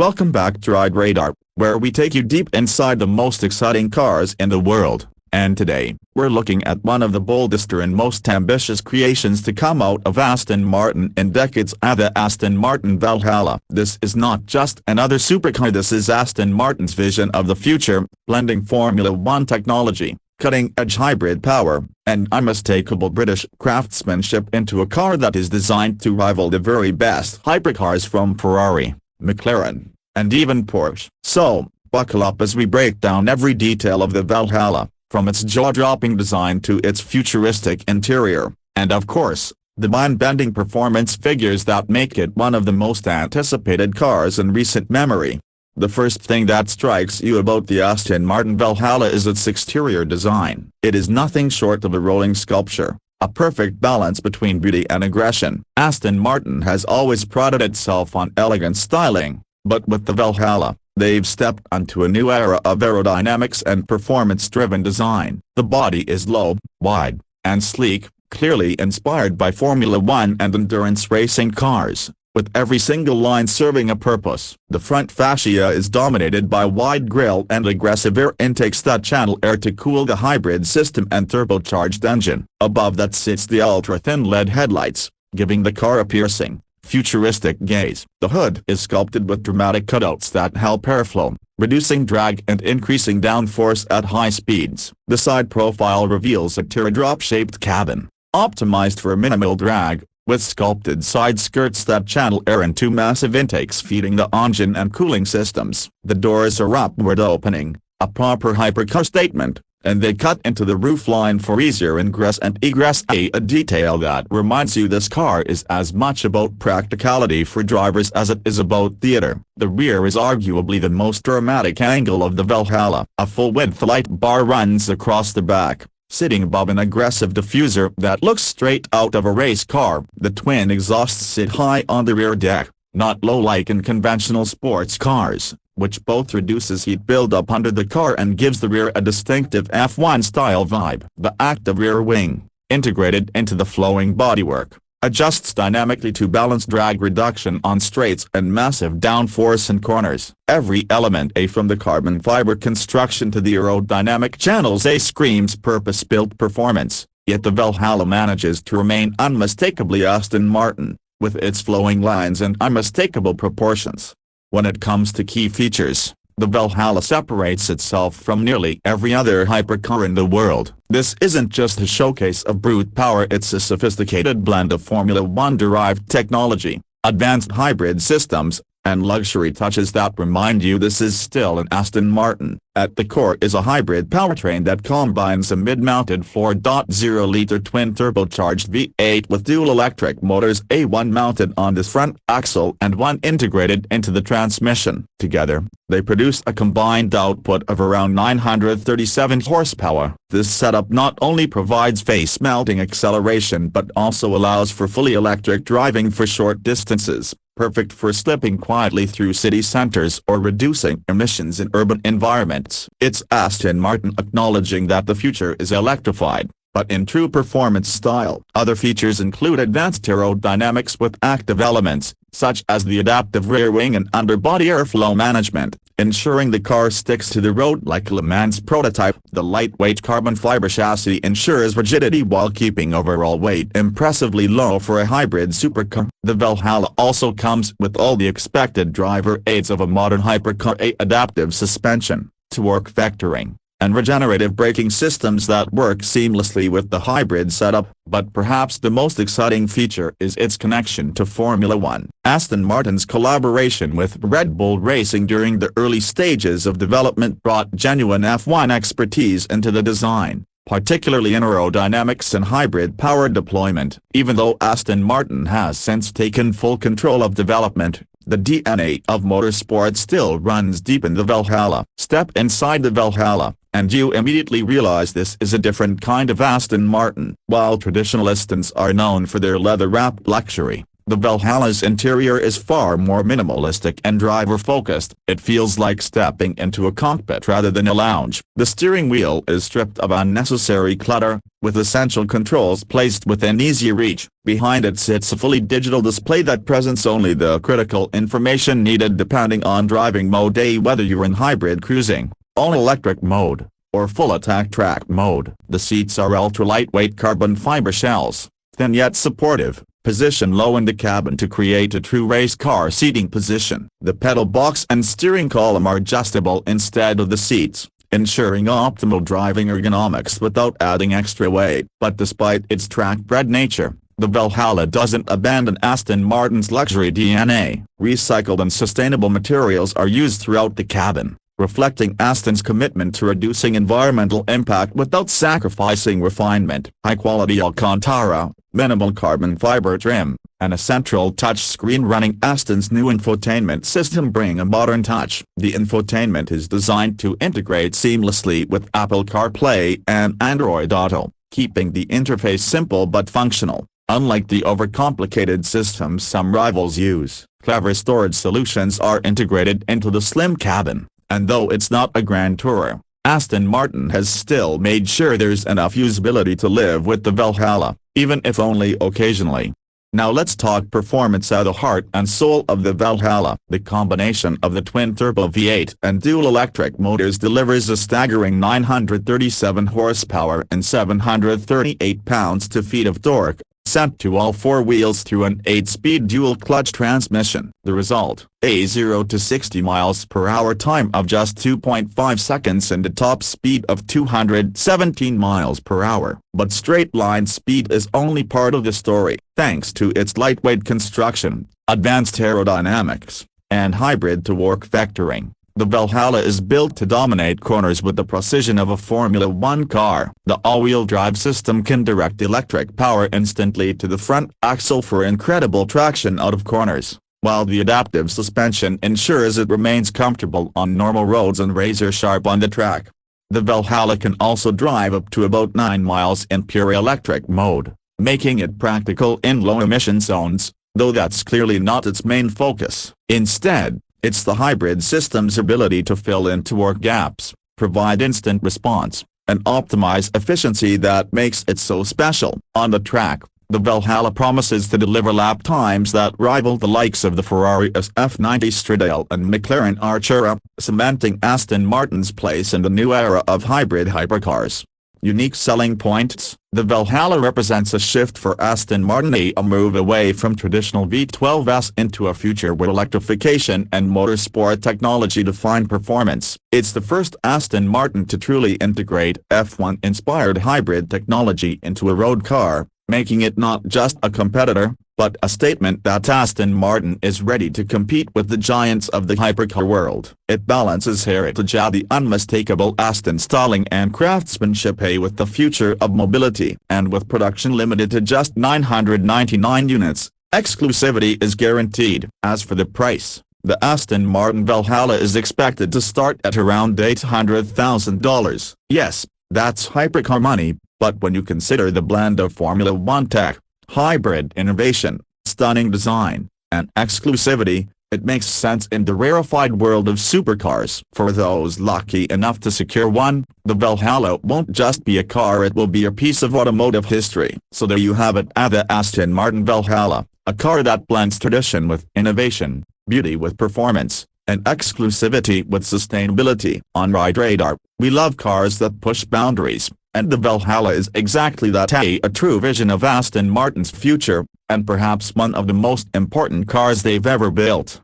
Welcome back to Ride Radar, where we take you deep inside the most exciting cars in the world. And today, we're looking at one of the boldest and most ambitious creations to come out of Aston Martin in decades, the Aston Martin Valhalla. This is not just another supercar, this is Aston Martin's vision of the future, blending Formula One technology, cutting-edge hybrid power, and unmistakable British craftsmanship into a car that is designed to rival the very best hypercars from Ferrari, McLaren, and even Porsche. So, buckle up as we break down every detail of the Valhalla, from its jaw-dropping design to its futuristic interior, and of course, the mind-bending performance figures that make it one of the most anticipated cars in recent memory. The first thing that strikes you about the Aston Martin Valhalla is its exterior design. It is nothing short of a rolling sculpture, a perfect balance between beauty and aggression. Aston Martin has always prided itself on elegant styling, but with the Valhalla, they've stepped onto a new era of aerodynamics and performance-driven design. The body is low, wide, and sleek, clearly inspired by Formula One and endurance racing cars, with every single line serving a purpose. The front fascia is dominated by wide grille and aggressive air intakes that channel air to cool the hybrid system and turbocharged engine. Above that sits the ultra-thin LED headlights, giving the car a piercing, futuristic gaze. The hood is sculpted with dramatic cutouts that help airflow, reducing drag and increasing downforce at high speeds. The side profile reveals a teardrop-shaped cabin, optimized for minimal drag, with sculpted side skirts that channel air into massive intakes feeding the engine and cooling systems. The doors are upward opening, a proper hypercar statement, and they cut into the roofline for easier ingress and egress, a detail that reminds you this car is as much about practicality for drivers as it is about theater. The rear is arguably the most dramatic angle of the Valhalla. A full-width light bar runs across the back, sitting above an aggressive diffuser that looks straight out of a race car. The twin exhausts sit high on the rear deck, not low like in conventional sports cars, which both reduces heat buildup under the car and gives the rear a distinctive F1-style vibe. The active rear wing, integrated into the flowing bodywork, adjusts dynamically to balance drag reduction on straights and massive downforce in corners. Every element, from the carbon fiber construction to the aerodynamic channels, screams purpose-built performance, yet the Valhalla manages to remain unmistakably Aston Martin, with its flowing lines and unmistakable proportions. When it comes to key features, the Valhalla separates itself from nearly every other hypercar in the world. This isn't just a showcase of brute power, it's a sophisticated blend of Formula One-derived technology, advanced hybrid systems, and luxury touches that remind you this is still an Aston Martin. At the core is a hybrid powertrain that combines a mid-mounted 4.0-liter twin-turbocharged V8 with dual electric motors, one mounted on the front axle and one integrated into the transmission. Together, they produce a combined output of around 937 horsepower. This setup not only provides face-melting acceleration but also allows for fully electric driving for short distances, perfect for slipping quietly through city centers or reducing emissions in urban environments. It's Aston Martin acknowledging that the future is electrified, but in true performance style. Other features include advanced aerodynamics with active elements, such as the adaptive rear wing and underbody airflow management, ensuring the car sticks to the road like Le Mans prototype. The lightweight carbon fiber chassis ensures rigidity while keeping overall weight impressively low for a hybrid supercar. The Valhalla also comes with all the expected driver aids of a modern hypercar: adaptive suspension, torque vectoring, and regenerative braking systems that work seamlessly with the hybrid setup. But perhaps the most exciting feature is its connection to Formula One. Aston Martin's collaboration with Red Bull Racing during the early stages of development brought genuine F1 expertise into the design, particularly in aerodynamics and hybrid power deployment. Even though Aston Martin has since taken full control of development, the DNA of motorsport still runs deep in the Valhalla. Step inside the Valhalla, and you immediately realize this is a different kind of Aston Martin. While traditional Astons are known for their leather-wrapped luxury, The Valhalla's interior is far more minimalistic and driver-focused. It feels like stepping into a cockpit rather than a lounge. The steering wheel is stripped of unnecessary clutter, with essential controls placed within easy reach. Behind it sits a fully digital display that presents only the critical information needed depending on driving mode, whether you're in hybrid cruising, all-electric mode, or full attack track mode. The seats are ultra-lightweight carbon fiber shells, thin yet supportive, positioned low in the cabin to create a true race car seating position. The pedal box and steering column are adjustable instead of the seats, ensuring optimal driving ergonomics without adding extra weight. But despite its track-bred nature, the Valhalla doesn't abandon Aston Martin's luxury DNA. Recycled and sustainable materials are used throughout the cabin, reflecting Aston's commitment to reducing environmental impact without sacrificing refinement. High-quality Alcantara, minimal carbon fiber trim, and a central touchscreen running Aston's new infotainment system bring a modern touch. The infotainment is designed to integrate seamlessly with Apple CarPlay and Android Auto, keeping the interface simple but functional. Unlike the overcomplicated systems some rivals use, clever storage solutions are integrated into the slim cabin, and though it's not a grand tourer, Aston Martin has still made sure there's enough usability to live with the Valhalla, even if only occasionally. Now let's talk performance at the heart and soul of the Valhalla. The combination of the twin-turbo V8 and dual-electric motors delivers a staggering 937 horsepower and 738 pounds-feet of torque, sent to all four wheels through an 8-speed dual-clutch transmission. The result, a 0 to 60 miles per hour time of just 2.5 seconds and a top speed of 217 miles per hour. But straight-line speed is only part of the story. Thanks to its lightweight construction, advanced aerodynamics, and hybrid-to-work vectoring, the Valhalla is built to dominate corners with the precision of a Formula One car. The all-wheel drive system can direct electric power instantly to the front axle for incredible traction out of corners, while the adaptive suspension ensures it remains comfortable on normal roads and razor-sharp on the track. The Valhalla can also drive up to about 9 miles in pure electric mode, making it practical in low-emission zones, though that's clearly not its main focus. Instead, it's the hybrid system's ability to fill in torque gaps, provide instant response, and optimize efficiency that makes it so special. On the track, the Valhalla promises to deliver lap times that rival the likes of the Ferrari SF90 Stradale and McLaren Artura, cementing Aston Martin's place in the new era of hybrid hypercars. Unique selling points: the Valhalla represents a shift for Aston Martin, a move away from traditional V12s into a future where electrification and motorsport technology define performance. It's the first Aston Martin to truly integrate F1-inspired hybrid technology into a road car, making it not just a competitor, but a statement that Aston Martin is ready to compete with the giants of the hypercar world. It balances heritage, the unmistakable Aston styling and craftsmanship, with the future of mobility. And with production limited to just 999 units, exclusivity is guaranteed. As for the price, the Aston Martin Valhalla is expected to start at around $800,000. Yes, that's hypercar money, but when you consider the blend of Formula One tech, hybrid innovation, stunning design, and exclusivity, it makes sense in the rarefied world of supercars. For those lucky enough to secure one, the Valhalla won't just be a car, it will be a piece of automotive history. So there you have it, the Aston Martin Valhalla, a car that blends tradition with innovation, beauty with performance, and exclusivity with sustainability. On Ride Radar, we love cars that push boundaries, and the Valhalla is exactly that, a true vision of Aston Martin's future, and perhaps one of the most important cars they've ever built.